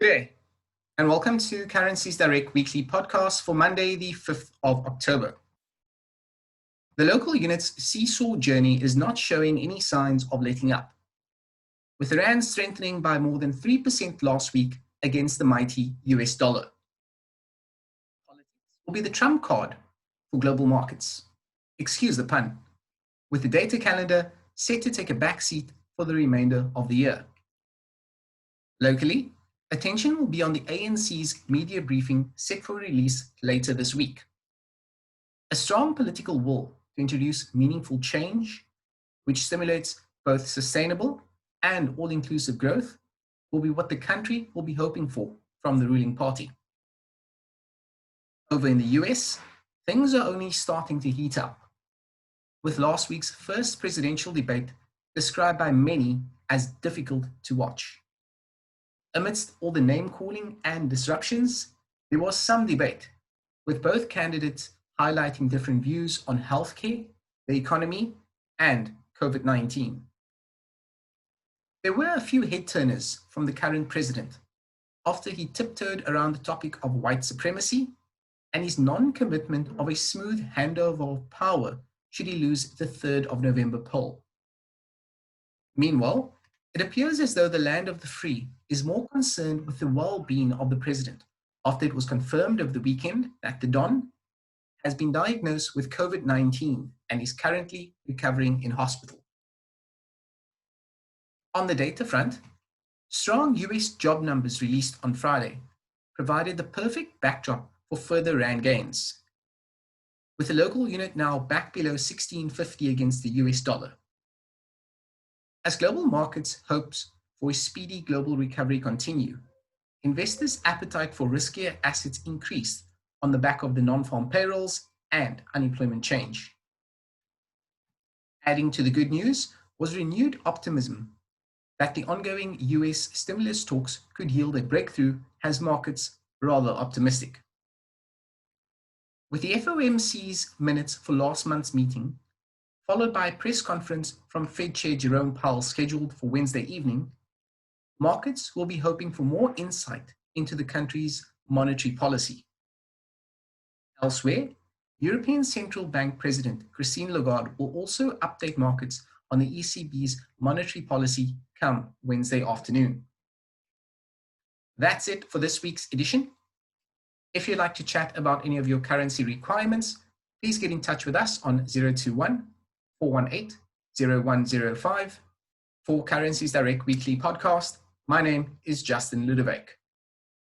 G'day, and welcome to Currencies Direct weekly podcast for Monday, the 5th of October. The local unit's seesaw journey is not showing any signs of letting up, with the rand strengthening by more than 3% last week against the mighty US dollar. Politics will be the trump card for global markets. Excuse the pun, with the data calendar set to take a backseat for the remainder of the year. Locally, attention will be on the ANC's media briefing set for release later this week. A strong political will to introduce meaningful change, which stimulates both sustainable and all-inclusive growth, will be what the country will be hoping for from the ruling party. Over in the US, things are only starting to heat up, with last week's first presidential debate described by many as difficult to watch. Amidst all the name-calling and disruptions, there was some debate, with both candidates highlighting different views on healthcare, the economy, and COVID-19. There were a few head-turners from the current president after he tiptoed around the topic of white supremacy and his non-commitment of a smooth handover of power should he lose the 3rd of November poll. Meanwhile, it appears as though the land of the free is more concerned with the well-being of the president after it was confirmed over the weekend that the Don has been diagnosed with COVID-19 and is currently recovering in hospital. On the data front, strong US job numbers released on Friday provided the perfect backdrop for further rand gains, with the local unit now back below 16.50 against the US dollar. As global markets' hopes for a speedy global recovery continue, investors' appetite for riskier assets increased on the back of the non-farm payrolls and unemployment change. Adding to the good news was renewed optimism that the ongoing US stimulus talks could yield a breakthrough, has markets rather optimistic. With the FOMC's minutes for last month's meeting, followed by a press conference from Fed Chair Jerome Powell scheduled for Wednesday evening, markets will be hoping for more insight into the country's monetary policy. Elsewhere, European Central Bank President Christine Lagarde will also update markets on the ECB's monetary policy come Wednesday afternoon. That's it for this week's edition. If you'd like to chat about any of your currency requirements, please get in touch with us on 021-418-0105. For Currencies Direct Weekly Podcast, my name is Justin Ludovik.